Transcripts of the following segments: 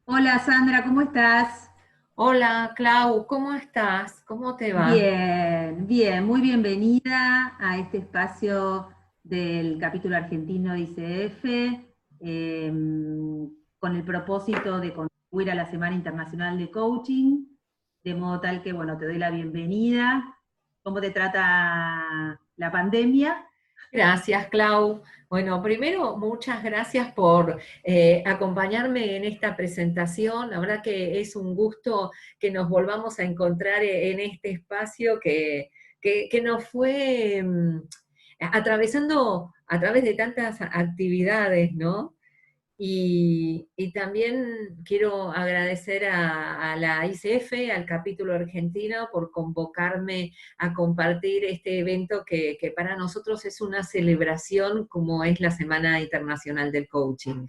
Hola Sandra, ¿cómo estás? Hola, Clau, ¿cómo estás? ¿Cómo te va? Bien, bien, muy bienvenida a este espacio del capítulo argentino de ICF, con el propósito de contribuir a la Semana Internacional de Coaching, de modo tal que, bueno, te doy la bienvenida. ¿Cómo te trata la pandemia? Gracias, Clau. Bueno, primero, muchas gracias por acompañarme en esta presentación. La verdad que es un gusto que nos volvamos a encontrar en este espacio que nos fue atravesando a través de tantas actividades, ¿no? Y también quiero agradecer a la ICF, al capítulo argentino, por convocarme a compartir este evento que para nosotros es una celebración como es la Semana Internacional del Coaching.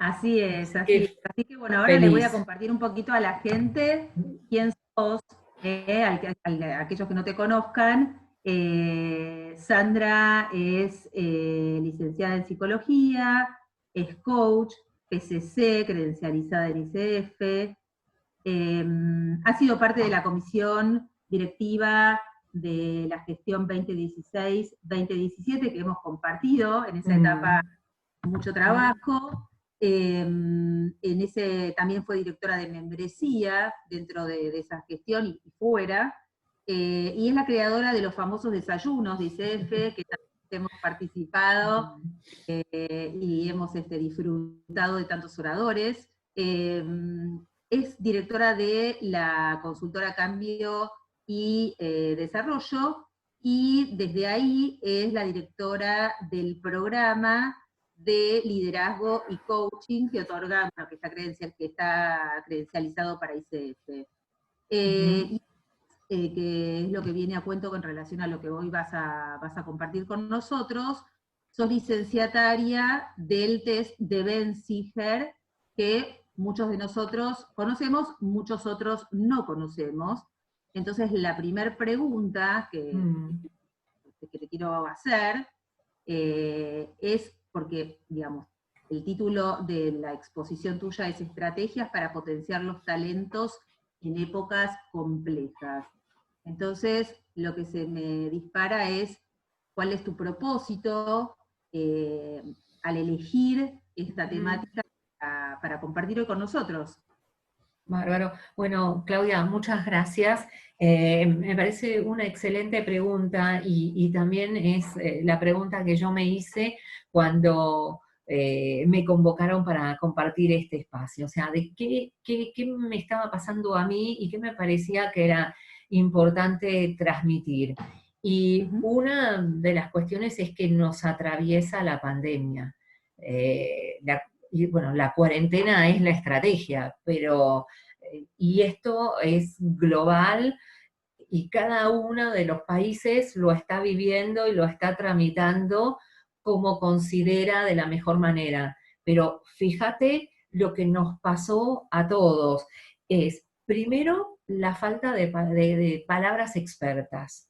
Así es, Así así es. que Así que bueno, ahora le voy a feliz. compartir un poquito a la gente quién sos, aquellos que no te conozcan. Sandra es licenciada en psicología, es coach, PCC, credencializada en ICF, ha sido parte de la comisión directiva de la gestión 2016-2017 que hemos compartido en esa etapa Mm. mucho trabajo. En ese también fue directora de membresía dentro de esa gestión y fuera. Y es la creadora de los famosos desayunos de ICF, que también hemos participado y hemos disfrutado de tantos oradores. Es directora de la consultora Cambio y Desarrollo, y desde ahí es la directora del programa de liderazgo y coaching que otorga, bueno, que está credencializado para ICF. Ujú. Y que es lo que viene a cuento con relación a lo que hoy vas a compartir con nosotros. Sos licenciataria del test de Ben Siger, que muchos de nosotros conocemos, muchos otros no conocemos. Entonces, la primera pregunta Mm. que te quiero hacer es porque, digamos, el título de la exposición tuya es Estrategias para potenciar los talentos en épocas complejas. Entonces, lo que se me dispara es cuál es tu propósito eh, al elegir esta Mm. temática para compartir hoy con nosotros. Bárbaro. Bueno, Claudia, muchas gracias. Me parece una excelente pregunta y también es la pregunta que yo me hice cuando me convocaron para compartir este espacio. O sea, de qué me estaba pasando a mí y qué me parecía que era importante transmitir. Y Ujú. una de las cuestiones es que nos atraviesa la pandemia. Y bueno, la cuarentena es la estrategia, pero y esto es global y cada uno de los países lo está viviendo y lo está tramitando como considera de la mejor manera. Pero fíjate lo que nos pasó a todos. Es, primero, la falta de palabras expertas,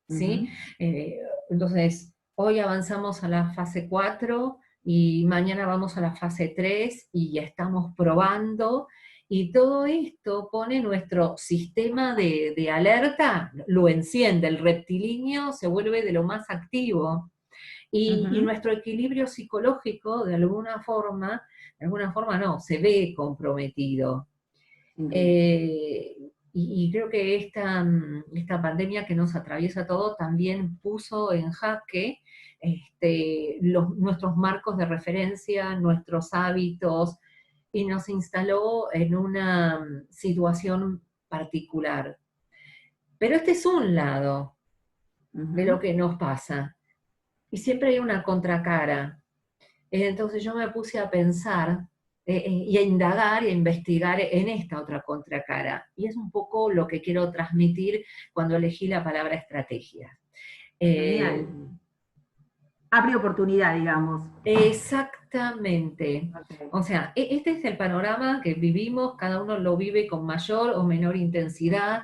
¿sí? Ujú. Eh, entonces, hoy avanzamos a la fase 4 y mañana vamos a la fase 3 y ya estamos probando. Y todo esto pone nuestro sistema de alerta, lo enciende, el reptilíneo se vuelve de lo más activo. Y Ujú. nuestro equilibrio psicológico, de alguna forma no, se ve comprometido. Sin duda. Y creo que esta pandemia que nos atraviesa todo también puso en jaque nuestros marcos de referencia, nuestros hábitos, y nos instaló en una situación particular. Pero este es un lado de lo Ujú. que nos pasa, y siempre hay una contracara. Entonces yo me puse a pensar y a indagar y a investigar en esta otra contracara. Y es un poco lo que quiero transmitir cuando elegí la palabra estrategia. Eh, Genial. Abre oportunidad, digamos. Exactamente. Ok. O sea, este es el panorama que vivimos, cada uno lo vive con mayor o menor intensidad.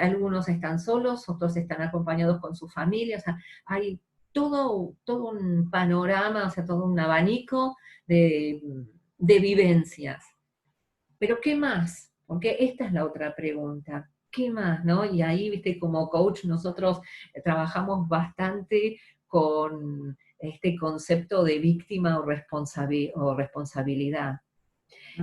Algunos están solos, otros están acompañados con su familia. O sea, hay todo un panorama, o sea, todo un abanico de, de vivencias. Pero ¿qué más? Porque esta es la otra pregunta. ¿Qué más, no? Y ahí, viste, como coach nosotros trabajamos bastante con este concepto de víctima o, o responsabilidad.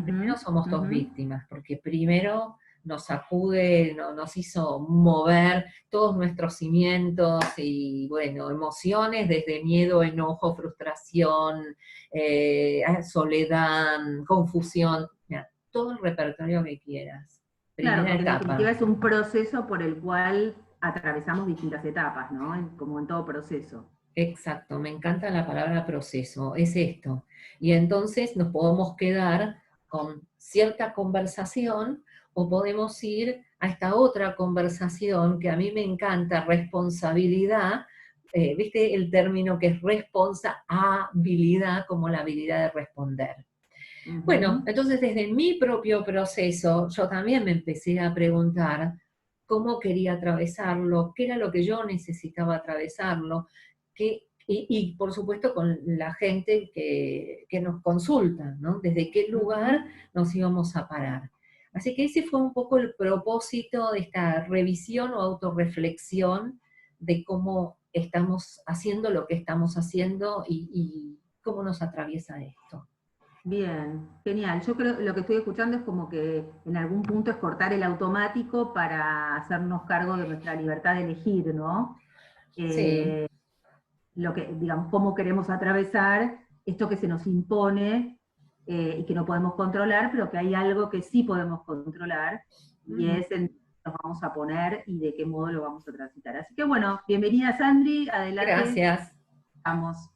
Primero Ujú, somos dos ujú. víctimas, porque primero nos sacude, nos hizo mover todos nuestros cimientos y, bueno, emociones desde miedo, enojo, frustración, soledad, confusión, mira, todo el repertorio que quieras. Claro, Primera porque en definitiva etapa. es un proceso por el cual atravesamos distintas etapas, ¿no? Como en todo proceso. Exacto, me encanta la palabra proceso, es esto. Y entonces nos podemos quedar con cierta conversación o podemos ir a esta otra conversación que a mí me encanta, responsabilidad, ¿viste el término que es responsabilidad como la habilidad de responder? Bueno, Ujú. entonces desde mi propio proceso yo también me empecé a preguntar cómo quería atravesarlo, qué era lo que yo necesitaba atravesarlo, y por supuesto con la gente que nos consulta, ¿no? Desde qué lugar Ujú. nos íbamos a parar. Así que ese fue un poco el propósito de esta revisión o autorreflexión de cómo estamos haciendo lo que estamos haciendo y cómo nos atraviesa esto. Bien, genial. Yo creo lo que estoy escuchando es como que en algún punto es cortar el automático para hacernos cargo de nuestra libertad de elegir, ¿no? Sí. Lo que, digamos, cómo queremos atravesar esto que se nos impone y que no podemos controlar, pero que hay algo que sí podemos controlar y Ujú. es en qué nos vamos a poner y de qué modo lo vamos a transitar. Así que bueno, bienvenida Sandri, adelante, Gracias, vamos.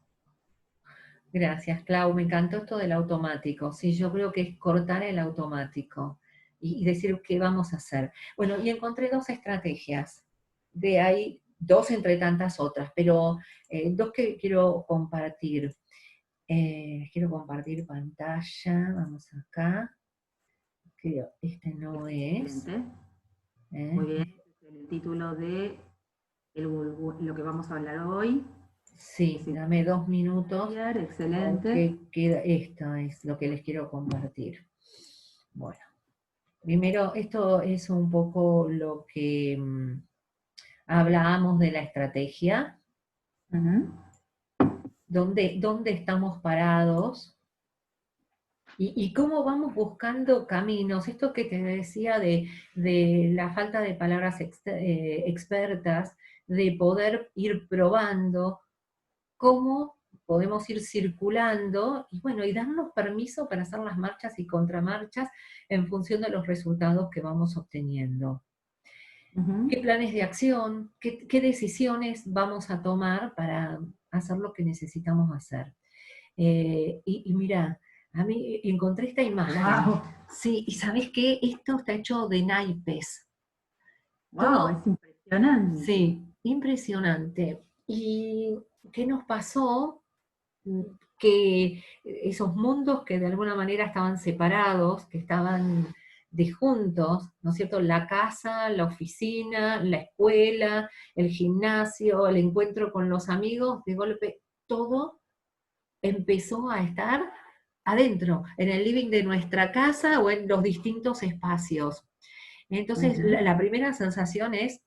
gracias, Clau. Me encantó esto del automático. Sí, yo creo que es cortar el automático y decir qué vamos a hacer. Bueno, y encontré dos estrategias. De ahí, dos entre tantas otras, pero dos que quiero compartir. Quiero compartir pantalla. Vamos acá. Creo, este no es. Excelente, muy ¿Eh? bien, este es el título de lo que vamos a hablar hoy. Sí, dame 2 minutos Excelente. porque queda, esto es lo que les quiero compartir. Bueno, primero, esto es un poco lo que hablábamos de la estrategia, Ujú. dónde estamos parados y cómo vamos buscando caminos. Esto que te decía de la falta de palabras expertas, de poder ir probando cómo podemos ir circulando y bueno, y darnos permiso para hacer las marchas y contramarchas en función de los resultados que vamos obteniendo. ¿Qué Ujú. planes de acción, qué decisiones vamos a tomar para hacer lo que necesitamos hacer? Y mira, a mí encontré esta imagen. Wow, Sí, y ¿sabés qué? Esto está hecho de naipes. wow, Todo, es impresionante. sí, impresionante. ¿Y qué nos pasó? Que esos mundos que de alguna manera estaban separados, que estaban disjuntos, ¿no es cierto? La casa, la oficina, la escuela, el gimnasio, el encuentro con los amigos, de golpe todo empezó a estar adentro, en el living de nuestra casa o en los distintos espacios. Entonces, Ujú. la primera sensación es,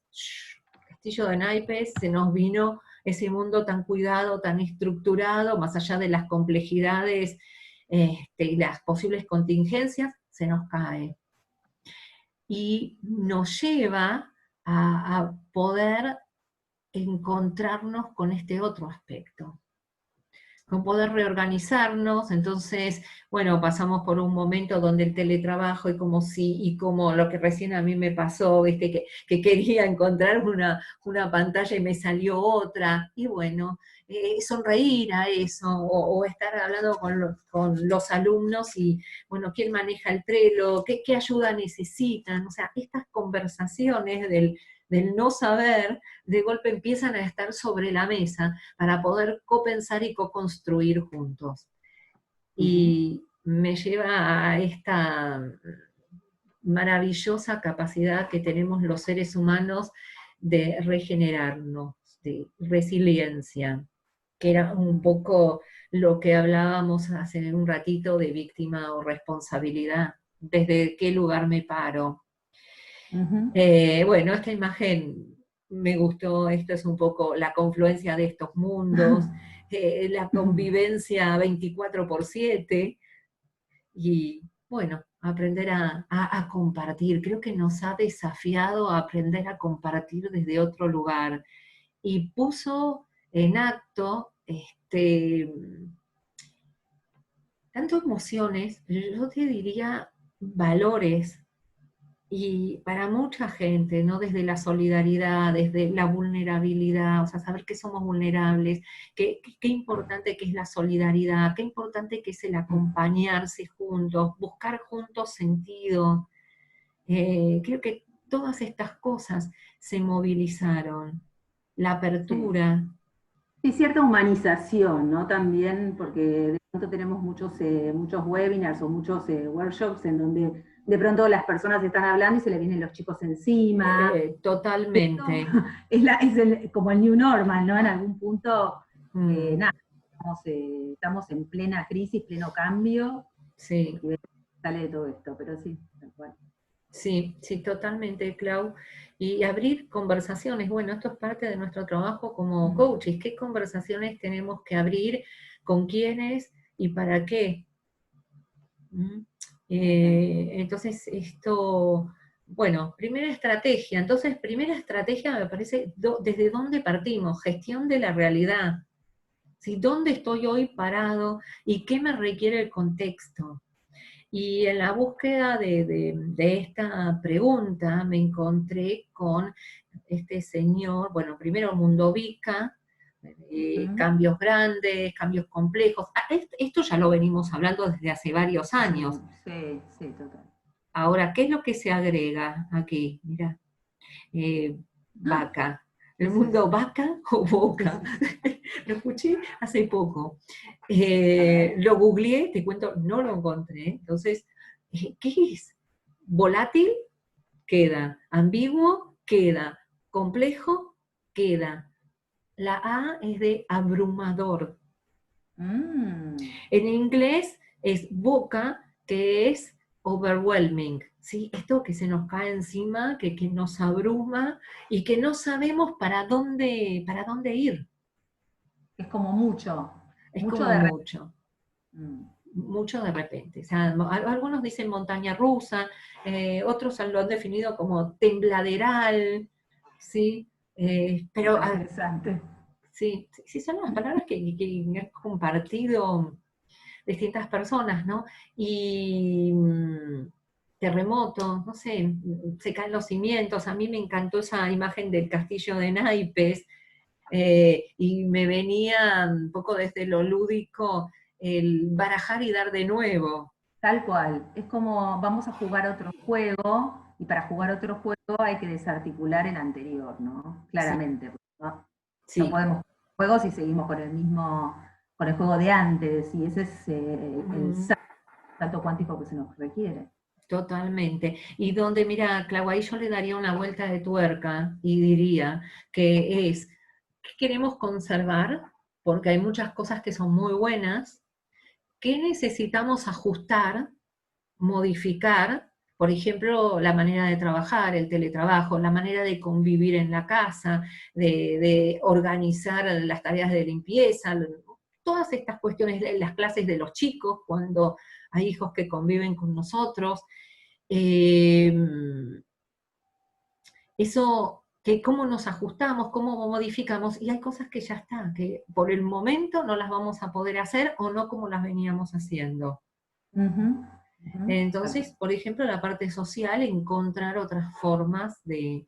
castillo de naipes, se nos vino ese mundo tan cuidado, tan estructurado, más allá de las complejidades y las posibles contingencias, se nos cae. Y nos lleva a poder encontrarnos con este otro aspecto, con poder reorganizarnos. Entonces, bueno, pasamos por un momento donde el teletrabajo y como lo que recién a mí me pasó, ¿viste? Que quería encontrar una pantalla y me salió otra, y bueno, sonreír a eso, o estar hablando con los alumnos y, bueno, ¿quién maneja el Trello? ¿Qué ayuda necesitan? O sea, estas conversaciones del no saber, de golpe empiezan a estar sobre la mesa para poder copensar y co-construir juntos. Ujú. Y me lleva a esta maravillosa capacidad que tenemos los seres humanos de regenerarnos, de resiliencia. que era un poco lo que hablábamos hace un ratito de víctima o responsabilidad, desde qué lugar me paro. Bueno, esta imagen me gustó, esto es un poco la confluencia de estos mundos, la convivencia 24/7, y bueno, aprender a compartir. Creo que nos ha desafiado a aprender a compartir desde otro lugar, y puso en acto tanto emociones, pero yo te diría valores, y para mucha gente, ¿no? Desde la solidaridad, desde la vulnerabilidad, o sea, saber que somos vulnerables, qué importante que es la solidaridad, qué importante que es el acompañarse juntos, buscar juntos sentido. Creo que todas estas cosas se movilizaron. La Sí. apertura. Sí, cierta humanización, ¿no? También, porque de pronto tenemos muchos webinars o muchos workshops en donde de pronto las personas están hablando y se le vienen los chicos encima. Totalmente. Como el new normal, ¿no? En algún punto, Mm, nada, estamos en plena crisis, pleno cambio, sí. y sale de todo esto, pero sí, tal cual. Sí, sí, totalmente, Clau. Y abrir conversaciones. Bueno, esto es parte de nuestro trabajo como coaches. ¿Qué conversaciones tenemos que abrir? ¿Con quiénes? ¿Y para qué? ¿Mm? Entonces, esto, bueno, primera estrategia. Entonces, primera estrategia me parece, ¿desde dónde partimos? Gestión de la realidad. ¿Sí? ¿Dónde estoy hoy parado? ¿Y qué me requiere el contexto? Y en la búsqueda de esta pregunta me encontré con este señor, bueno, primero Mundovica, cambios grandes, cambios complejos. Esto ya lo venimos hablando desde hace varios años. Sí, sí, total. Ahora, ¿qué es lo que se agrega aquí? Mira, vaca. ¿El ¿Qué es eso? mundo vaca o boca? Sí, sí, sí. Lo escuché hace poco. Lo googleé, te cuento, no lo encontré. Entonces, ¿qué es? Volátil, queda. Ambiguo, queda. Complejo, queda. La A es de abrumador. Mm. En inglés es boca, que es overwhelming, ¿sí? Esto que se nos cae encima, que nos abruma y que no sabemos para dónde ir. Es como mucho, Es mucho como de mucho, repente. mucho de repente. O sea, algunos dicen montaña rusa, otros lo han definido como tembladeral, ¿sí? Pero Interesante. sí, sí son las palabras que han compartido distintas personas, ¿no? Y terremotos, no sé, se caen los cimientos. A mí me encantó esa imagen del castillo de naipes, y me venía un poco desde lo lúdico el barajar y dar de nuevo. Tal cual. Es como vamos a jugar otro juego y para jugar otro juego hay que desarticular el anterior, ¿no? Sí, Claramente. ¿No? No sí. podemos jugar juegos si seguimos con el juego de antes y ese es el Mm, salto cuántico que se nos requiere. totalmente. Y donde, mira, Clau, ahí yo le daría una vuelta de tuerca y diría que es, ¿qué queremos conservar? Porque hay muchas cosas que son muy buenas. ¿Qué necesitamos ajustar, modificar? Por ejemplo, la manera de trabajar, el teletrabajo, la manera de convivir en la casa, de organizar las tareas de limpieza, todas estas cuestiones, las clases de los chicos, cuando hay hijos que conviven con nosotros. Eh, Eso, que cómo nos ajustamos, cómo modificamos, y hay cosas que ya están, que por el momento no las vamos a poder hacer o no como las veníamos haciendo. Ujú, ujú. Entonces, por ejemplo, la parte social, encontrar otras formas de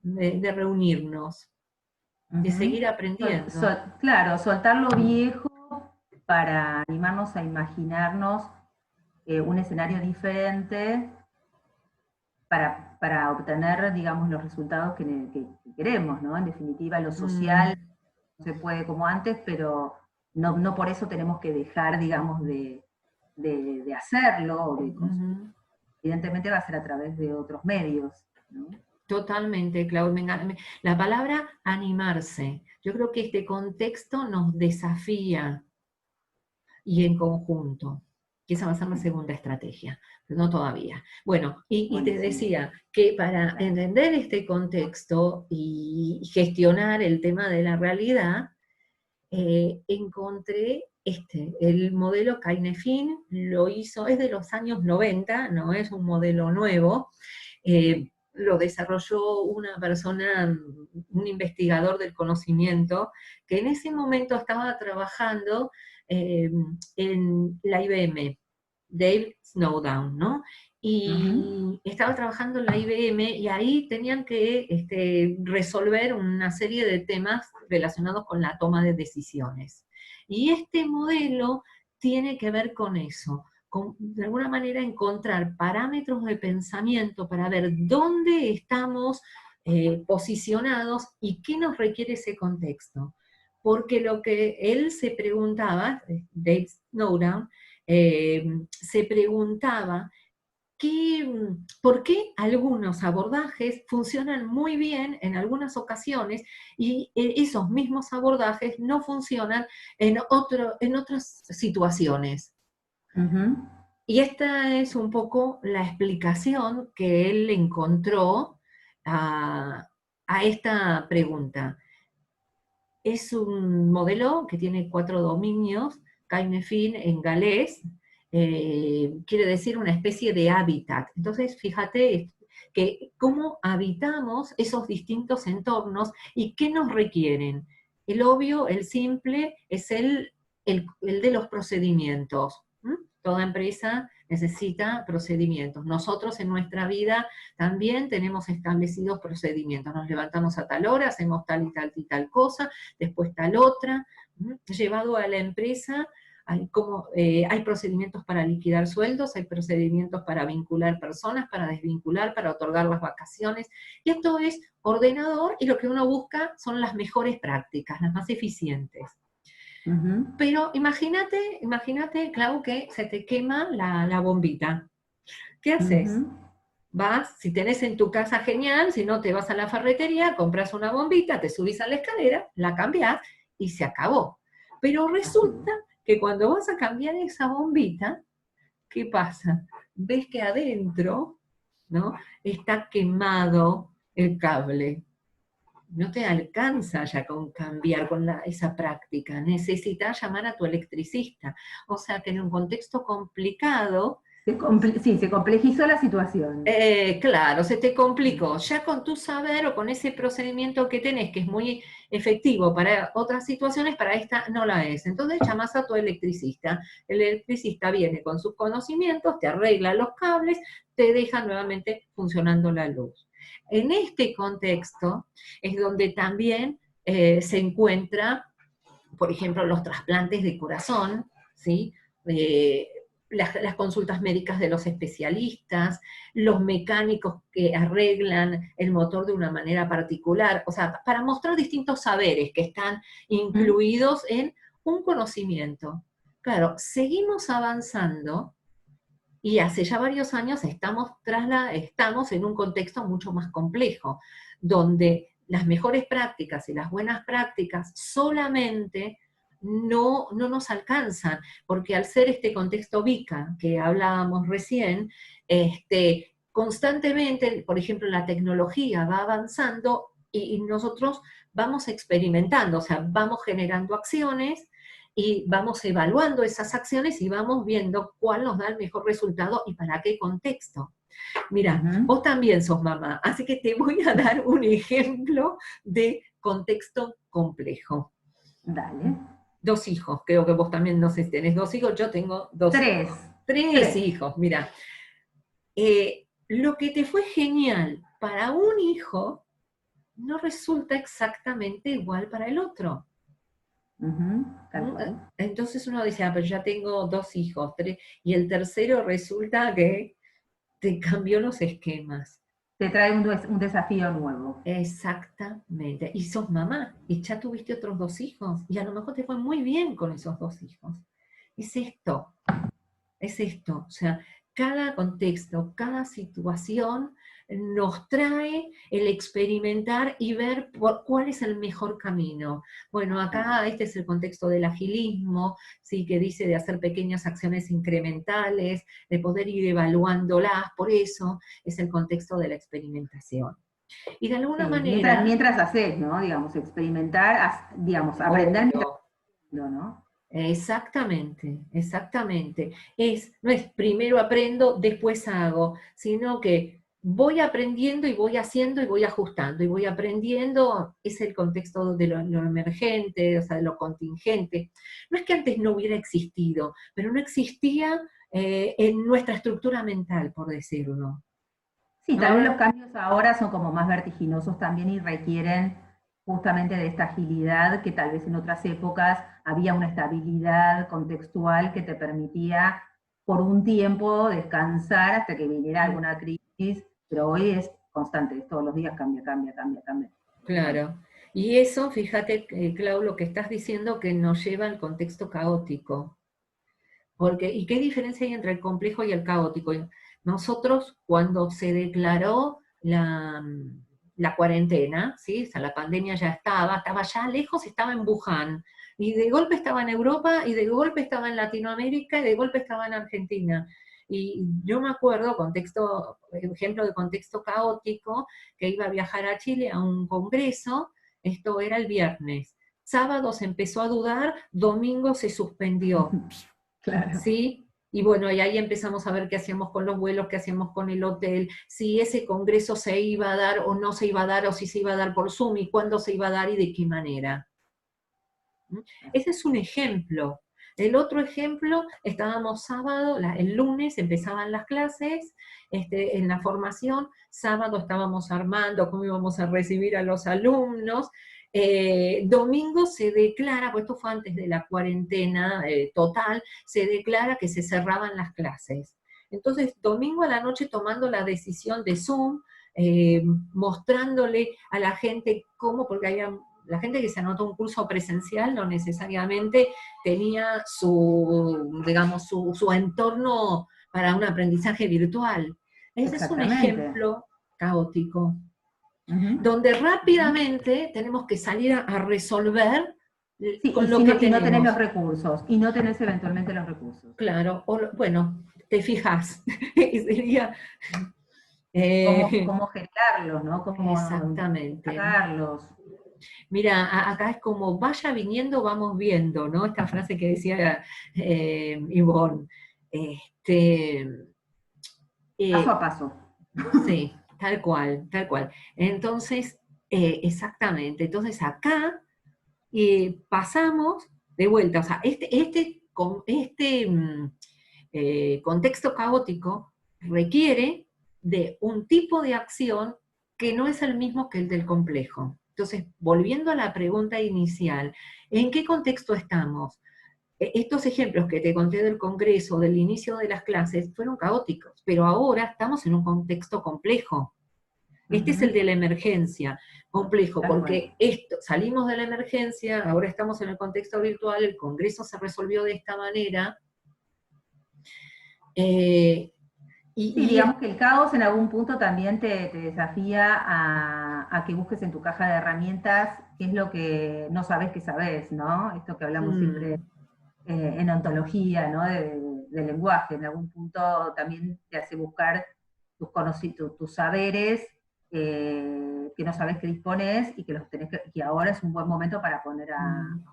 reunirnos, de Ujú. seguir aprendiendo. Claro, soltar lo viejo para animarnos a imaginarnos un escenario diferente para obtener, digamos, los resultados que queremos, ¿no? En definitiva, lo social Mm, no se puede como antes, pero no por eso tenemos que dejar, digamos, de hacerlo o de ujú. evidentemente va a ser a través de otros medios, ¿no? Totalmente, Clau. La palabra animarse. Yo creo que este contexto nos desafía y en conjunto. Que esa va a ser la segunda estrategia, pero no todavía. Bueno, y te decía que para entender este contexto y gestionar el tema de la realidad, encontré el modelo Cynefin, lo hizo, es de los años 90, no es un modelo nuevo, lo desarrolló una persona, un investigador del conocimiento, que en ese momento estaba trabajando en la IBM, Dave Snowdown, ¿no? Y estaba trabajando en la IBM y ahí tenían que resolver una serie de temas relacionados con la toma de decisiones. Y este modelo tiene que ver con eso, con, de alguna manera, encontrar parámetros de pensamiento para ver dónde estamos posicionados y qué nos requiere ese contexto. Porque lo que él se preguntaba, Dave Snowdown, se preguntaba por qué algunos abordajes funcionan muy bien en algunas ocasiones y esos mismos abordajes no funcionan en otras situaciones. Y esta es un poco la explicación que él encontró a esta pregunta. Es un modelo que tiene 4 dominios, Cynefin en galés, quiere decir una especie de hábitat. Entonces, fíjate que cómo habitamos esos distintos entornos y qué nos requieren. El obvio, el simple, es el de los procedimientos. Toda empresa necesita procedimientos. Nosotros en nuestra vida también tenemos establecidos procedimientos. Nos levantamos a tal hora, hacemos tal y tal cosa, después tal otra. Llevado a la empresa, hay procedimientos para liquidar sueldos, hay procedimientos para vincular personas, para desvincular, para otorgar las vacaciones. Y esto es ordenador y lo que uno busca son las mejores prácticas, las más eficientes. Pero imagínate, Clau, que se te quema la bombita. ¿Qué haces? Vas, si tenés en tu casa, genial, si no te vas a la ferretería, compras una bombita, te subís a la escalera, la cambiás y se acabó. Pero resulta que cuando vas a cambiar esa bombita, ¿qué pasa? Ves que adentro, ¿no?, está quemado el cable. No te alcanza ya con cambiar con esa práctica, necesitas llamar a tu electricista. O sea que en un contexto complicado... se complejizó la situación. Claro, se te complicó. Ya con tu saber o con ese procedimiento que tenés, que es muy efectivo para otras situaciones, para esta no la es. Entonces llamas a tu electricista. El electricista viene con sus conocimientos, te arregla los cables, te deja nuevamente funcionando la luz. En este contexto es donde también se encuentra, por ejemplo, los trasplantes de corazón, ¿sí? Las consultas médicas de los especialistas, los mecánicos que arreglan el motor de una manera particular, o sea, para mostrar distintos saberes que están incluidos en un conocimiento. Claro, seguimos avanzando y hace ya varios años estamos en un contexto mucho más complejo, donde las mejores prácticas y las buenas prácticas solamente no nos alcanzan, porque al ser este contexto VICA que hablábamos recién, constantemente, por ejemplo, la tecnología va avanzando y nosotros vamos experimentando, o sea, vamos generando acciones y vamos evaluando esas acciones y vamos viendo cuál nos da el mejor resultado y para qué contexto. Mira, vos también sos mamá, así que te voy a dar un ejemplo de contexto complejo. Dale. 2 hijos, creo que vos también, no sé si tenés 2 hijos, yo tengo 2 hijos. 3 hijos, mira. Lo que te fue genial para un hijo no resulta exactamente igual para el otro. Tal cual. Entonces uno dice, pero ya tengo 2 hijos, 3, y el tercero resulta que te cambió los esquemas. Te trae un desafío nuevo. Exactamente. Y sos mamá, y ya tuviste otros 2 hijos, y a lo mejor te fue muy bien con esos 2 hijos. Es esto. O sea, cada contexto, cada situación nos trae el experimentar y ver cuál es el mejor camino. Bueno, acá este es el contexto del agilismo, ¿sí? Que dice de hacer pequeñas acciones incrementales, de poder ir evaluándolas, por eso es el contexto de la experimentación. Y de alguna Sí, manera... mientras haces, ¿no? Digamos, experimentar, digamos, aprender mientras Obvio. haciendo, ¿no? Exactamente, exactamente. No es primero aprendo, después hago, sino que voy aprendiendo y voy haciendo y voy ajustando y voy aprendiendo. Es el contexto de lo emergente, o sea, de lo contingente. No es que antes no hubiera existido, pero no existía en nuestra estructura mental, por decirlo. Sí, tal vez los Ahora, cambios ahora son como más vertiginosos también y requieren justamente de esta agilidad que tal vez en otras épocas había una estabilidad contextual que te permitía por un tiempo descansar hasta que viniera alguna crisis, pero hoy es constante, todos los días cambia, cambia, cambia, cambia. claro. Y eso, fíjate, Clau, lo que estás diciendo que nos lleva al contexto caótico. Porque, ¿y qué diferencia hay entre el complejo y el caótico? Nosotros, cuando se declaró la cuarentena, ¿sí? O sea, la pandemia ya estaba ya lejos, estaba en Wuhan, y de golpe estaba en Europa, y de golpe estaba en Latinoamérica, y de golpe estaba en Argentina. Y yo me acuerdo, ejemplo de contexto caótico, que iba a viajar a Chile a un congreso, esto era el viernes. Sábado se empezó a dudar, domingo se suspendió. Claro. ¿Sí? Y bueno, y ahí empezamos a ver qué hacíamos con los vuelos, qué hacíamos con el hotel, si ese congreso se iba a dar o no se iba a dar, o si se iba a dar por Zoom, y cuándo se iba a dar y de qué manera. ¿Mm? Ese es un ejemplo. El otro ejemplo, estábamos sábado, el lunes empezaban las clases, en la formación, sábado estábamos armando cómo íbamos a recibir a los alumnos, domingo se declara, pues esto fue antes de la cuarentena total, se declara que se cerraban las clases. Entonces, domingo a la noche tomando la decisión de Zoom, mostrándole a la gente cómo, porque había la gente que se anotó a un curso presencial no necesariamente tenía digamos, su entorno para un aprendizaje virtual. Ese es un Exactamente. ejemplo caótico, Ujú. donde rápidamente tenemos que salir a resolver Sí, con lo que y no tenés los tenemos. recursos, y no tenés eventualmente los recursos. Claro, bueno, te fijas, sería... eh, Cómo generarlos, ¿no? Cómo exactamente. sacarlos. Mira, acá es como vaya viniendo, vamos viendo, ¿no? Esta frase que decía Ivonne. Este, Paso a eh, paso. sí, tal cual, tal cual. Entonces, exactamente. Entonces acá pasamos de vuelta. O sea, contexto caótico requiere de un tipo de acción que no es el mismo que el del complejo. Entonces, volviendo a la pregunta inicial, ¿en qué contexto estamos? Estos ejemplos que te conté del Congreso, del inicio de las clases, fueron caóticos, pero ahora estamos en un contexto complejo. Este es el Ujú. de la emergencia, complejo, Tal cual. porque salimos de la emergencia, ahora estamos en el contexto virtual, el Congreso se resolvió de esta manera, eh, Sí, y digamos que el caos en algún punto también te desafía a que busques en tu caja de herramientas qué es lo que no sabes que sabes, ¿no? Esto que hablamos siempre mm, en ontología, ¿no? Del lenguaje, en algún punto también te hace buscar tus saberes que no sabes que dispones y que los tenés que ahora es un buen momento para poner mm,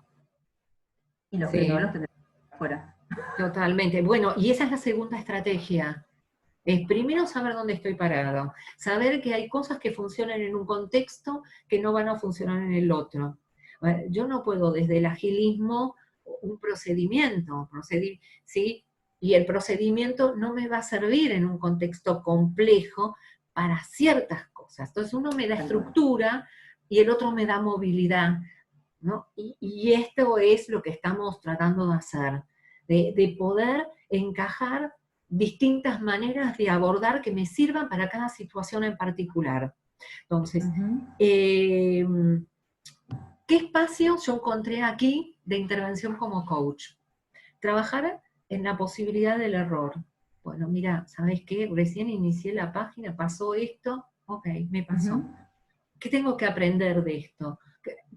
y los que no sí, los tenés afuera. totalmente. Bueno, y esa es la segunda estrategia. Es primero saber dónde estoy parado, saber que hay cosas que funcionan en un contexto que no van a funcionar en el otro. Yo no puedo desde el agilismo un procedimiento, ¿sí? Y el procedimiento no me va a servir en un contexto complejo para ciertas cosas. Entonces uno me da Tal cual. estructura y el otro me da movilidad, ¿no? Y esto es lo que estamos tratando de hacer, de poder encajar distintas maneras de abordar que me sirvan para cada situación en particular. Entonces, Ujú. ¿qué espacio yo encontré aquí de intervención como coach? Trabajar en la posibilidad del error. Bueno, mira, ¿sabes qué? Recién inicié la página, pasó esto, ok, me pasó. Ujú, ¿Qué tengo que aprender de esto?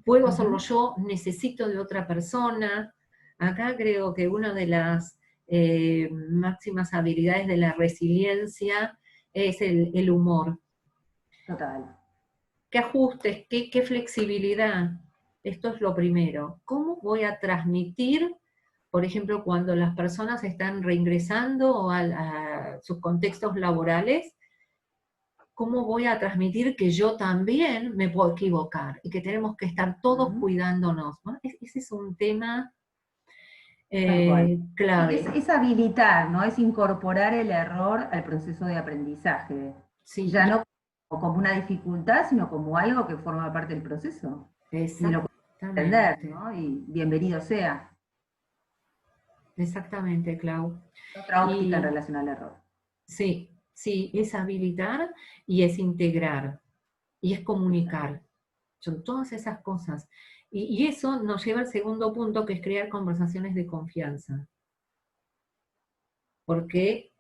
¿Puedo hacerlo ujú. yo? ¿Necesito de otra persona? Acá creo que una de las máximas habilidades de la resiliencia es el humor. Total. ¿Qué ajustes? ¿Qué flexibilidad? Esto es lo primero. ¿Cómo voy a transmitir, por ejemplo, cuando las personas están reingresando a sus contextos laborales? ¿Cómo voy a transmitir que yo también me puedo equivocar y que tenemos que estar todos Ujú, cuidándonos? ¿No? Ese es un tema tal cual. Sí, clave. es habilitar, ¿no? Es incorporar el error al proceso de aprendizaje. Sí, Ya no como una dificultad, sino como algo que forma parte del proceso. Y lo podemos aprender, exactamente, ¿no? Y bienvenido sea. exactamente, Clau. Otra óptica en Y relación al error. sí, sí, es habilitar y es integrar y es comunicar. Son todas esas cosas. Y eso nos lleva al segundo punto, que es crear conversaciones de confianza. Porque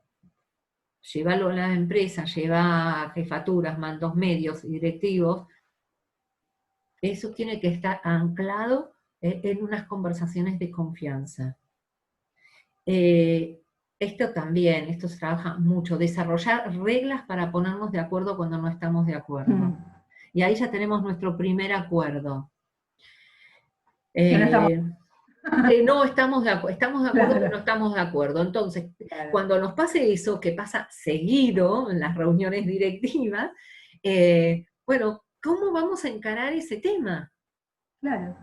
llévalo a la empresa, lleva jefaturas, mandos medios y directivos, eso tiene que estar anclado en unas conversaciones de confianza. Eh, esto se trabaja mucho, desarrollar reglas para ponernos de acuerdo cuando no estamos de Mm. acuerdo. Y ahí ya tenemos nuestro primer acuerdo. Que no estamos. Eh, no estamos estamos de acuerdo, pero no Claro, estamos de acuerdo. Entonces, claro, cuando nos pase eso, que pasa seguido en las reuniones directivas, bueno, ¿cómo vamos a encarar ese tema? claro.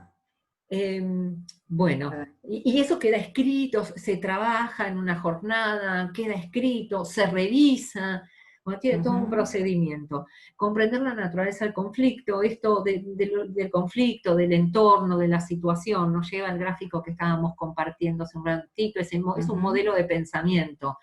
Bueno, y eso queda escrito, se trabaja en una jornada, queda escrito, se revisa, bueno, tiene todo un Ujú, procedimiento. Comprender la naturaleza del conflicto, esto del conflicto, del entorno, de la situación, nos lleva al gráfico que estábamos compartiendo hace un ratito, es un ujú, modelo de pensamiento.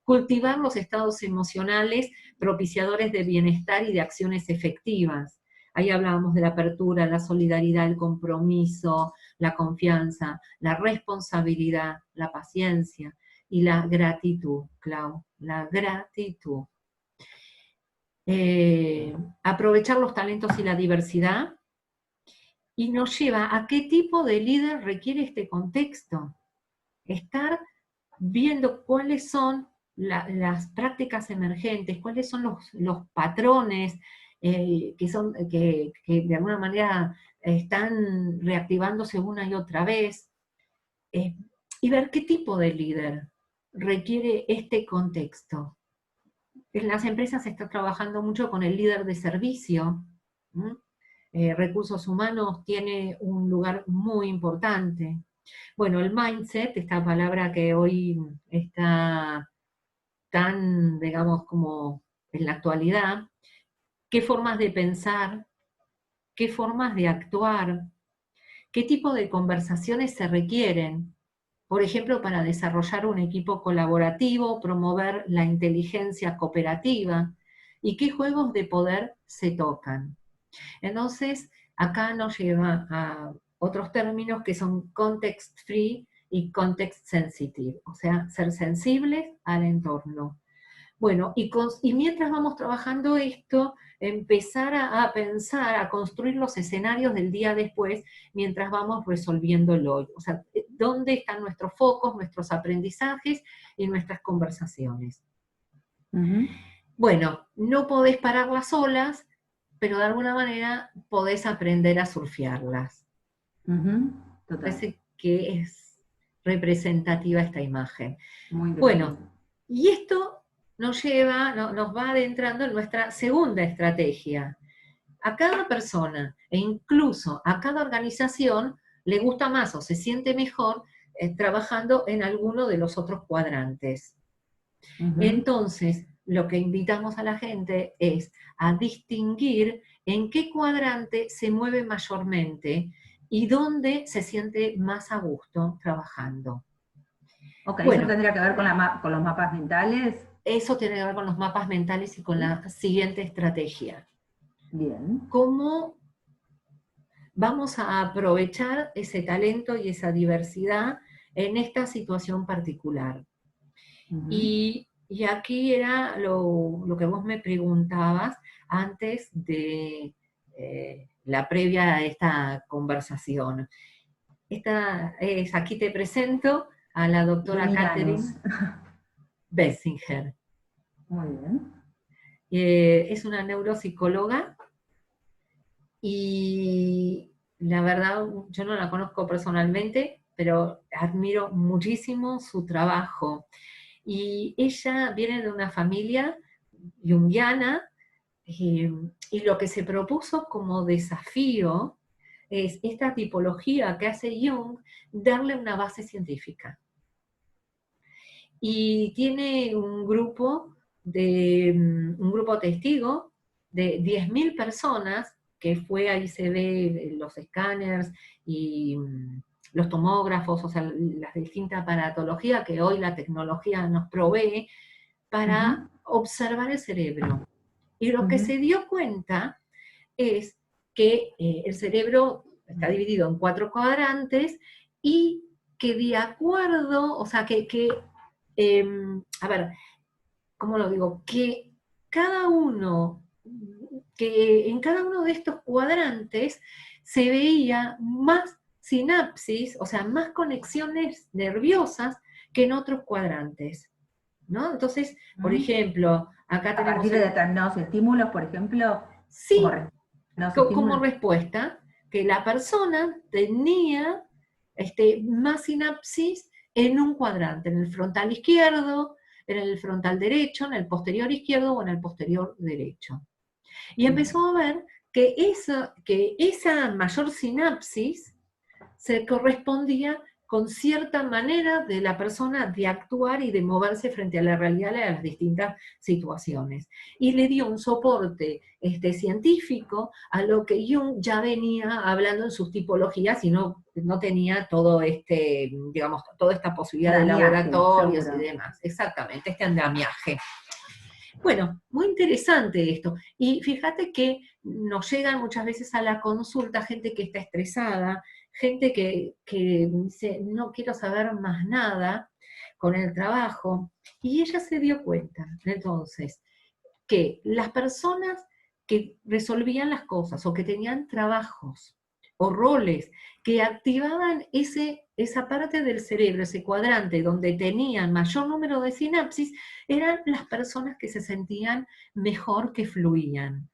Cultivar los estados emocionales propiciadores de bienestar y de acciones efectivas. Ahí hablábamos de la apertura, la solidaridad, el compromiso, la confianza, la responsabilidad, la paciencia y la gratitud, Clau, la gratitud. Aprovechar los talentos y la diversidad y nos lleva a qué tipo de líder requiere este contexto. Estar viendo cuáles son las prácticas emergentes, cuáles son los patrones que de alguna manera están reactivándose una y otra vez, eh, y ver qué tipo de líder requiere este contexto. En las empresas se está trabajando mucho con el líder de servicio. Recursos humanos tiene un lugar muy importante. Bueno, el mindset, esta palabra que hoy está tan, digamos, como en la actualidad, qué formas de pensar, qué formas de actuar, qué tipo de conversaciones se requieren, por ejemplo, para desarrollar un equipo colaborativo, promover la inteligencia cooperativa y qué juegos de poder se tocan. Entonces, acá nos lleva a otros términos que son context free y context sensitive, o sea, ser sensibles al entorno. Bueno, y mientras vamos trabajando esto, empezar a pensar, a construir los escenarios del día después, mientras vamos resolviendo el hoy. O sea, ¿dónde están nuestros focos, nuestros aprendizajes y nuestras conversaciones? ujú, Bueno, no podés pararlas solas, pero de alguna manera podés aprender a surfearlas. ujú. Total. Parece que es representativa esta imagen. Muy interesante. Bueno, y esto nos lleva, nos va adentrando en nuestra segunda estrategia. A cada persona e incluso a cada organización le gusta más o se siente mejor trabajando en alguno de los otros cuadrantes. Ujú. Entonces, lo que invitamos a la gente es a distinguir en qué cuadrante se mueve mayormente y dónde se siente más a gusto trabajando. Ok, eso Bueno, tendría que ver con, con los mapas mentales. eso tiene que ver con los mapas mentales y con ¿Sí? la siguiente estrategia. Bien. ¿Cómo vamos a aprovechar ese talento y esa diversidad en esta situación particular? Ujú. Y Y aquí era lo que vos me preguntabas antes de la previa a esta conversación. Aquí te presento a la doctora Iluminanos. Catherine Benzinger. Muy bien. Es una neuropsicóloga y la verdad yo no la conozco personalmente, pero admiro muchísimo su trabajo. Y ella viene de una familia junguiana, y lo que se propuso como desafío es esta tipología que hace Jung, darle una base científica. Y tiene un grupo testigo de 10.000 personas, que fue, ahí se ve los escáneres y los tomógrafos, o sea, las distintas aparatologías que hoy la tecnología nos provee para observar el cerebro. Y lo que se dio cuenta es que el cerebro está dividido en 4 cuadrantes y que de acuerdo, o sea, a ver, ¿cómo lo digo? Que en cada uno de estos cuadrantes se veía más sinapsis, o sea, más conexiones nerviosas que en otros cuadrantes, ¿no? Entonces, por ejemplo, acá A tenemos partir de determinados estímulos, por ejemplo, como sí, determinados como estímulos. respuesta, que la persona tenía más sinapsis en un cuadrante, en el frontal izquierdo, en el frontal derecho, en el posterior izquierdo o en el posterior derecho. Y empezó a ver que esa mayor sinapsis se correspondía con cierta manera de la persona de actuar y de moverse frente a la realidad y a las distintas situaciones. Y le dio un soporte científico a lo que Jung ya venía hablando en sus tipologías y no tenía todo digamos, toda esta posibilidad de Andamiaje, laboratorios y seguro. demás. Exactamente, este andamiaje. Bueno, muy interesante esto. Y fíjate que nos llegan muchas veces a la consulta gente que está estresada, gente que dice, no quiero saber más nada con el trabajo. Y ella se dio cuenta, entonces, que las personas que resolvían las cosas o que tenían trabajos o roles que activaban esa parte del cerebro, ese cuadrante donde tenían mayor número de sinapsis, eran las personas que se sentían mejor, que fluían.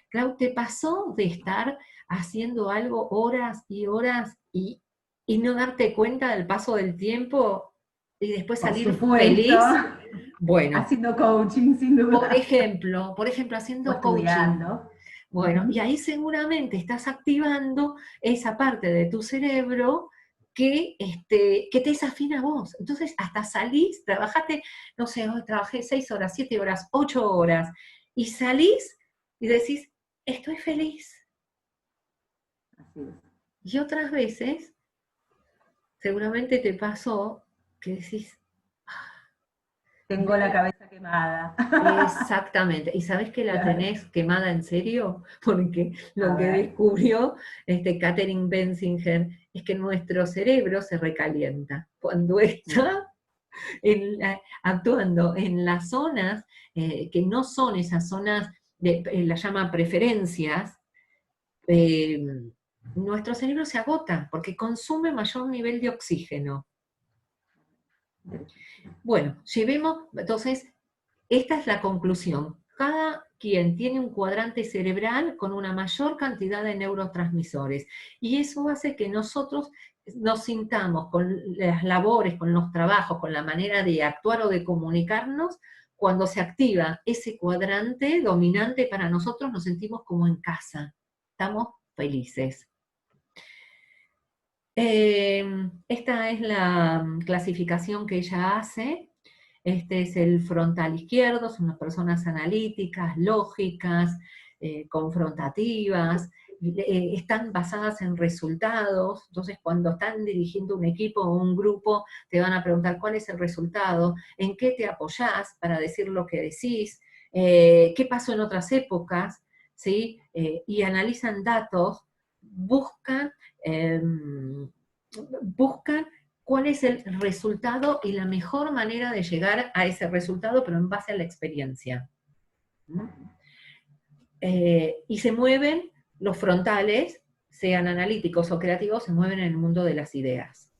Clau, ¿te pasó de estar haciendo algo horas y horas y no darte cuenta del paso del tiempo y después Por salir supuesto, feliz? Bueno, haciendo coaching, sin duda. por ejemplo, O haciendo coaching. estudiando. Bueno, y ahí seguramente estás activando esa parte de tu cerebro que te desafina a vos. Entonces, hasta salís, trabajaste, no sé, hoy trabajé 6 horas, 7 horas, 8 horas, y salís y decís, estoy feliz. Así es. Y otras veces, seguramente te pasó que decís, Tengo la cabeza quemada. exactamente. ¿Y sabés que la Claro. tenés quemada en serio? Porque A lo que ver. descubrió Catherine Benzinger es que nuestro cerebro se recalienta cuando Sí. está actuando en las zonas que no son esas zonas, las llama preferencias. eh, Nuestro cerebro se agota porque consume mayor nivel de oxígeno. Bueno, llevemos, entonces, esta es la conclusión. Cada quien tiene un cuadrante cerebral con una mayor cantidad de neurotransmisores y eso hace que nosotros nos sintamos con las labores, con los trabajos, con la manera de actuar o de comunicarnos. Cuando se activa ese cuadrante dominante para nosotros, nos sentimos como en casa, estamos felices. Esta es la clasificación que ella hace. Este es el frontal izquierdo, son las personas analíticas, lógicas, confrontativas, están basadas en resultados. Entonces, cuando están dirigiendo un equipo o un grupo, te van a preguntar cuál es el resultado, en qué te apoyás para decir lo que decís, qué pasó en otras épocas, ¿sí? Y analizan datos, buscan, buscan cuál es el resultado y la mejor manera de llegar a ese resultado, pero en base a la experiencia. Y se mueven los frontales, sean analíticos o creativos, se mueven en el mundo de las ideas.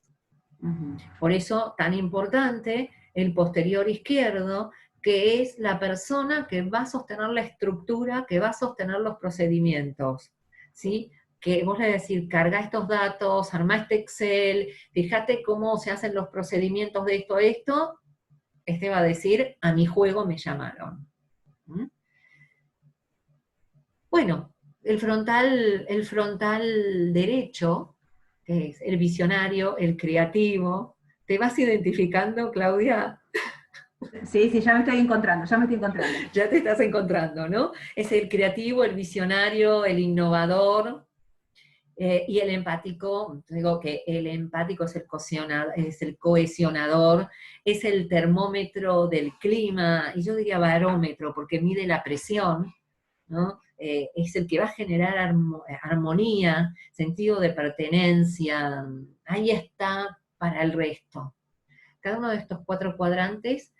Por eso, tan importante, el posterior izquierdo, que es la persona que va a sostener la estructura, que va a sostener los procedimientos, ¿sí? Que vos le decís, carga estos datos, armá este Excel, fíjate cómo se hacen los procedimientos de esto a esto, este va a decir, a mi juego me llamaron. Bueno, el frontal derecho, que es el visionario, el creativo. ¿Te vas identificando, Claudia? Sí, ya me estoy encontrando, ya me estoy encontrando. Ya te estás encontrando, ¿no? Es el creativo, el visionario, el innovador, y el empático. Digo que el empático es el cohesionador, es el termómetro del clima, y yo diría barómetro, porque mide la presión, ¿no? Es el que va a generar armonía, sentido de pertenencia, ahí está para el resto. Cada uno de estos 4 cuadrantes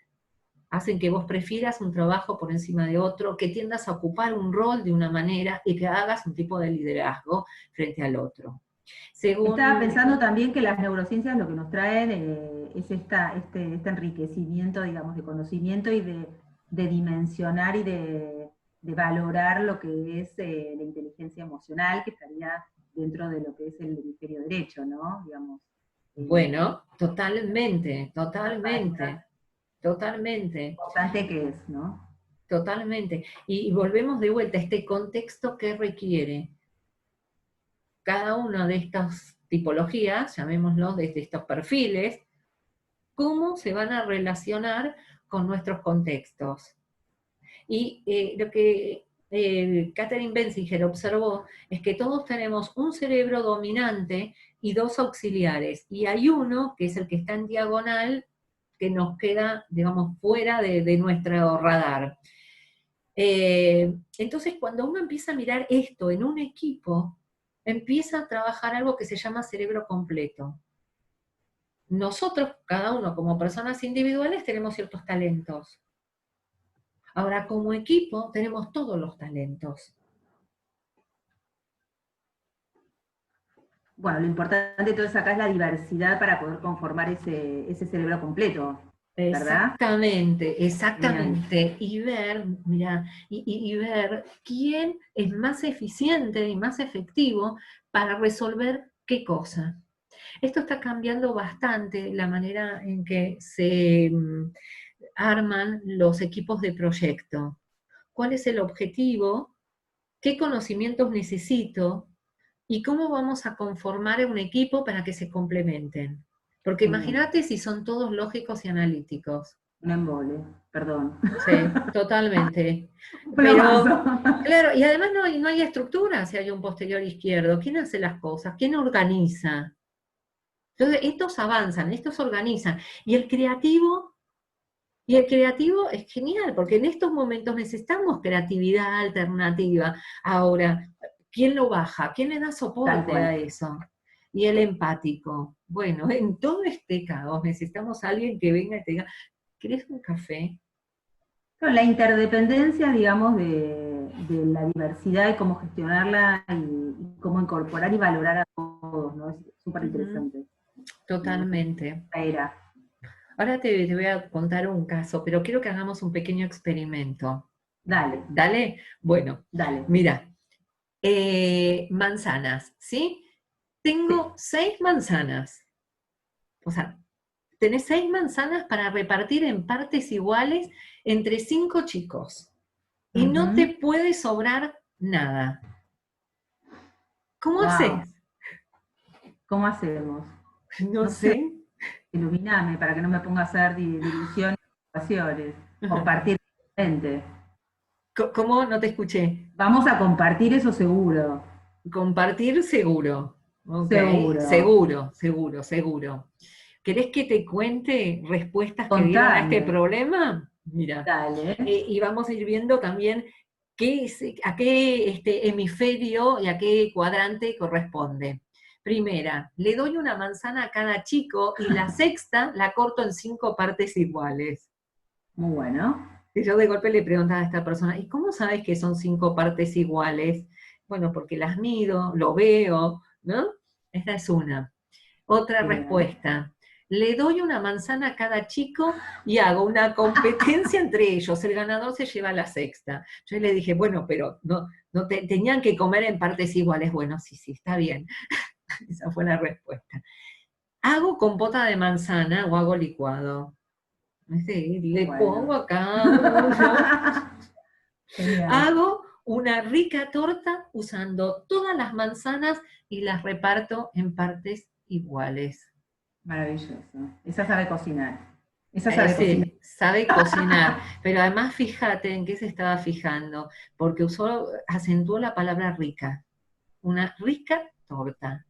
hacen que vos prefieras un trabajo por encima de otro, que tiendas a ocupar un rol de una manera y que hagas un tipo de liderazgo frente al otro. Estaba pensando también que las neurociencias lo que nos traen es este enriquecimiento, digamos, de conocimiento y de dimensionar y de valorar lo que es la inteligencia emocional, que estaría dentro de lo que es el hemisferio derecho, ¿no? Digamos. Bueno, totalmente, totalmente. Totalmente. Importante que es, ¿no? Totalmente. Y volvemos de vuelta a este contexto que requiere cada una de estas tipologías, llamémoslo desde estos perfiles, cómo se van a relacionar con nuestros contextos. Y lo que Catherine Benzinger observó es que todos tenemos un cerebro dominante y 2 auxiliares, y hay uno, que es el que está en diagonal, que nos queda, digamos, fuera de nuestro radar. Entonces, cuando uno empieza a mirar esto en un equipo, empieza a trabajar algo que se llama cerebro completo. Nosotros, cada uno como personas individuales, tenemos ciertos talentos. Ahora, como equipo, tenemos todos los talentos. Bueno, lo importante entonces acá es la diversidad para poder conformar ese cerebro completo, ¿verdad? Exactamente, exactamente. Y ver, mira, y ver quién es más eficiente y más efectivo para resolver qué cosa. Esto está cambiando bastante la manera en que se arman los equipos de proyecto. ¿Cuál es el objetivo? ¿Qué conocimientos necesito? ¿Y cómo vamos a conformar un equipo para que se complementen? Porque imagínate si son todos lógicos y analíticos. Un embole, perdón. Sí, totalmente. Pero, claro, y además no hay estructura si hay un posterior izquierdo. ¿Quién hace las cosas? ¿Quién organiza? Entonces, estos avanzan, estos organizan. Y el creativo es genial, porque en estos momentos necesitamos creatividad alternativa. Ahora, ¿quién lo baja? ¿Quién le da soporte a eso? Y el empático. Bueno, en todo este caos necesitamos a alguien que venga y te diga, ¿querés un café? Con la interdependencia, digamos, de la diversidad y cómo gestionarla y cómo incorporar y valorar a todos, ¿no? Es súper interesante. Totalmente. Ahora te voy a contar un caso, pero quiero que hagamos un pequeño experimento. Dale. ¿Dale? Bueno, dale. Mira, manzanas, ¿sí? Tengo 6 manzanas. O sea, tenés 6 manzanas para repartir en partes iguales entre 5 chicos. Y no te puede sobrar nada. ¿Cómo haces? ¿Cómo hacemos? No sé. Iluminame para que no me ponga a hacer divisiones y ecuaciones. Compartir gente. ¿Cómo? No te escuché. Vamos a compartir eso seguro. Compartir seguro. Okay. Seguro. ¿Querés que te cuente respuestas que dieron a este problema? Mira. Dale. Y vamos a ir viendo también a qué hemisferio y a qué cuadrante corresponde. Primera, le doy una manzana a cada chico y la sexta la corto en 5 partes iguales. Muy bueno. Y yo de golpe le preguntaba a esta persona, ¿y cómo sabes que son 5 partes iguales? Bueno, porque las mido, lo veo, ¿no? Esta es una. Otra Bien. respuesta. Le doy una manzana a cada chico y hago una competencia entre ellos. El ganador se lleva la sexta. Yo le dije, bueno, pero no tenían que comer en partes iguales. Bueno, sí, está bien. Esa fue la respuesta. ¿Hago compota de manzana o hago licuado? Le pongo a cada uno. Hago una rica torta usando todas las manzanas y las reparto en partes iguales. Maravilloso. Esa sabe cocinar. Esa sabe cocinar. Sí, sabe cocinar, pero además fíjate en qué se estaba fijando, porque acentuó la palabra rica. Una rica torta.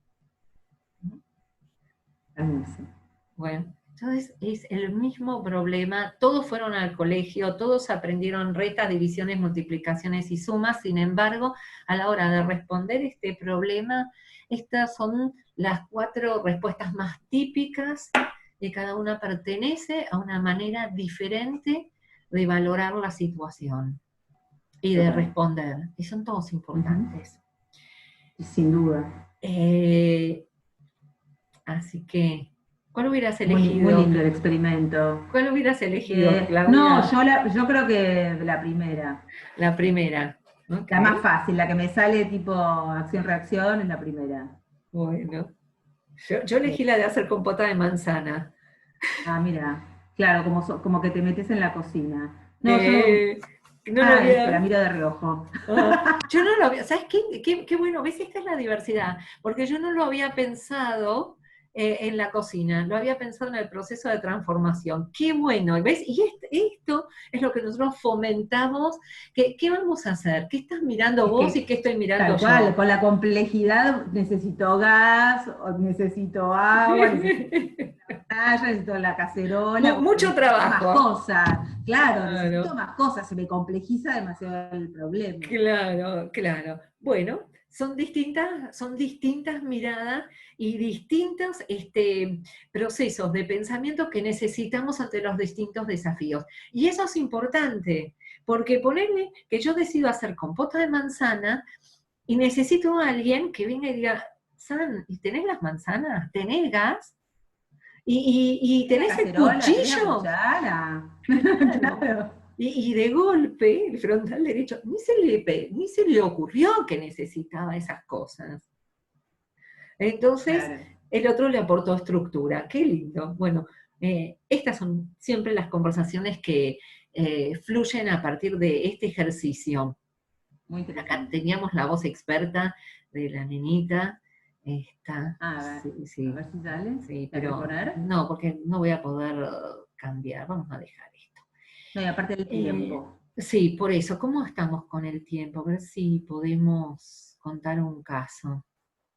Hermoso. Bueno, entonces es el mismo problema, todos fueron al colegio, todos aprendieron retas, divisiones, multiplicaciones y sumas, sin embargo, a la hora de responder este problema, estas son las 4 respuestas más típicas, y cada una pertenece a una manera diferente de valorar la situación y de responder, y son todos importantes. Sin duda. Así que, ¿cuál hubieras elegido? Muy lindo el experimento. ¿Cuál hubieras elegido, Claudia? No, yo creo que la primera. La primera. Okay. La más fácil, la que me sale tipo acción-reacción es la primera. Bueno. Yo elegí la de hacer compota de manzana. Ah, mira. Claro, como que te metes en la cocina. No, no lo había... la miro de reojo. Yo no lo había... ¿Sabes qué? Qué bueno, ¿ves? Esta es la diversidad. Porque yo no lo había pensado en la cocina, lo había pensado en el proceso de transformación. ¡Qué bueno! ¿Ves? Y esto es lo que nosotros fomentamos. ¿Qué vamos a hacer? ¿Qué estás mirando vos y qué estoy mirando yo? Tal cual, con la complejidad necesito gas, o necesito agua, necesito la cacerola. Mucho trabajo. Más cosas, claro, necesito más cosas, se me complejiza demasiado el problema. Claro. Bueno, son distintas miradas y distintos procesos de pensamiento que necesitamos ante los distintos desafíos. Y eso es importante, porque ponerle que yo decido hacer compota de manzana y necesito a alguien que venga y diga, San, ¿y tenés las manzanas? ¿Tenés gas? ¿Y tenés el cuchillo? Claro. Y de golpe, el frontal derecho, ni se le ocurrió que necesitaba esas cosas. Entonces, el otro le aportó estructura. ¡Qué lindo! Bueno, estas son siempre las conversaciones que fluyen a partir de este ejercicio. Muy interesante. Acá teníamos la voz experta de la nenita. Esta, a ver si sale. Sí, pero no, porque no voy a poder cambiar. Vamos a dejar esto. No, y aparte del tiempo. Sí, por eso. ¿Cómo estamos con el tiempo? A ver si podemos contar un caso.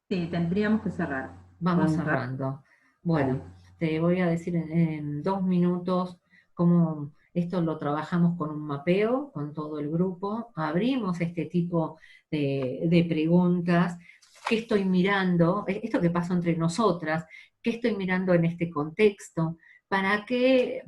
Sí, tendríamos que cerrar. Vamos cerrando. Bueno, te voy a decir en 2 minutos cómo esto lo trabajamos con un mapeo, con todo el grupo. Abrimos este tipo de preguntas. ¿Qué estoy mirando? Esto que pasa entre nosotras. ¿Qué estoy mirando en este contexto? ¿Qué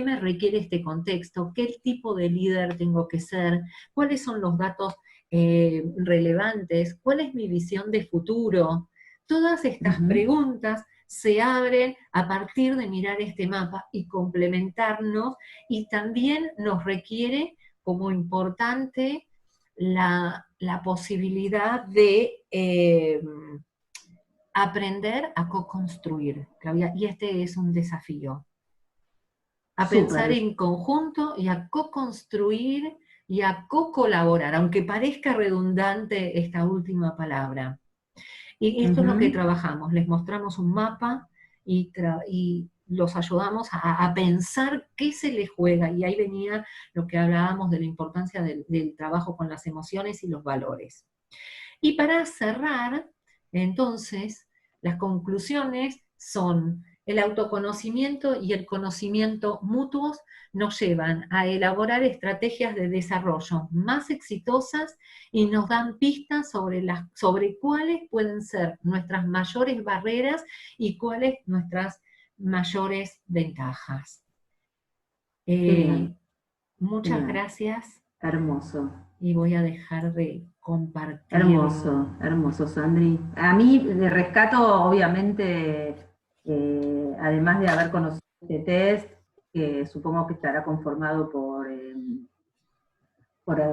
me requiere este contexto? ¿Qué tipo de líder tengo que ser? ¿Cuáles son los datos relevantes? ¿Cuál es mi visión de futuro? Todas estas preguntas se abren a partir de mirar este mapa y complementarnos, y también nos requiere como importante la posibilidad de aprender a co-construir, Claudia, y este es un desafío. A pensar en conjunto y a co-construir y a co-colaborar, aunque parezca redundante esta última palabra. Y esto es lo que trabajamos, les mostramos un mapa y los ayudamos a pensar qué se les juega, y ahí venía lo que hablábamos de la importancia del trabajo con las emociones y los valores. Y para cerrar, entonces, las conclusiones son El autoconocimiento y el conocimiento mutuos nos llevan a elaborar estrategias de desarrollo más exitosas y nos dan pistas sobre cuáles pueden ser nuestras mayores barreras y cuáles nuestras mayores ventajas. Qué bien, Muchas genial, gracias hermoso. y voy a dejar de compartir. Hermoso, hermoso, Sandri. A mí de rescato, obviamente, además de haber conocido este test, que supongo que estará conformado por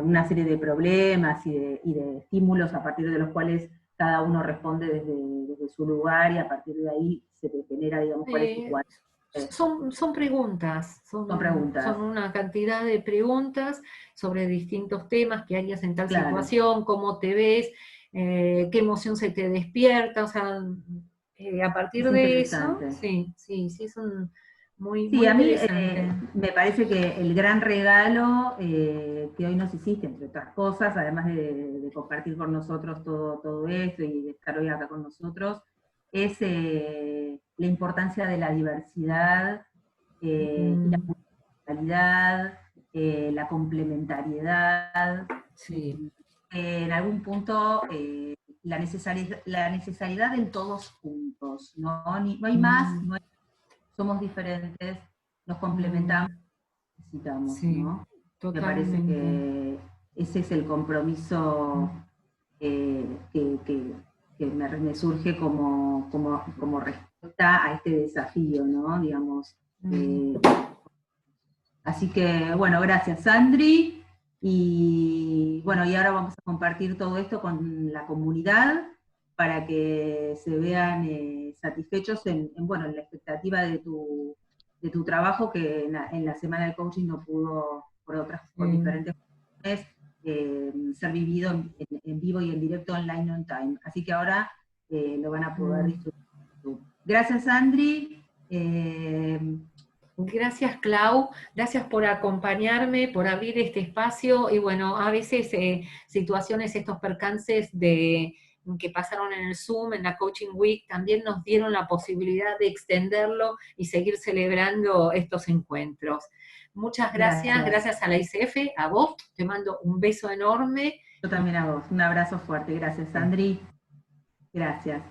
una serie de problemas y de estímulos a partir de los cuales cada uno responde desde su lugar y a partir de ahí se te genera, digamos, cuál es tu cuadro. Son preguntas, Son preguntas. son una cantidad de preguntas sobre distintos temas, qué harías en tal Claro. situación, cómo te ves, qué emoción se te despierta, o sea, a partir Es de eso, interesante. sí, son muy, Sí, muy a mí interesantes. me parece que el gran regalo que hoy nos hiciste, entre otras cosas, además de compartir con nosotros todo esto y de estar hoy acá con nosotros, es la importancia de la diversidad y la pluralidad, la complementariedad, Sí. en algún punto la necesariedad del todos juntos, ¿no? No hay más, no hay, somos diferentes, nos complementamos, necesitamos, Sí, ¿no? Me parece totalmente. que ese es el compromiso que me surge como respuesta a este desafío, ¿no? Digamos. Así que, bueno, gracias, Sandri. Y bueno, y ahora vamos a compartir todo esto con la comunidad para que se vean satisfechos bueno, en la expectativa de tu trabajo, que en la semana de coaching no pudo, por diferentes razones, ser vivido en vivo y en directo online on time. Así que ahora lo van a poder disfrutar. Gracias, Sandri. Gracias, Clau, gracias por acompañarme, por abrir este espacio y bueno, a veces situaciones, estos percances que pasaron en el Zoom, en la Coaching Week, también nos dieron la posibilidad de extenderlo y seguir celebrando estos encuentros. Muchas gracias, gracias a la ICF, a vos, te mando un beso enorme. Yo también a vos, un abrazo fuerte. Gracias, Sandri. Gracias.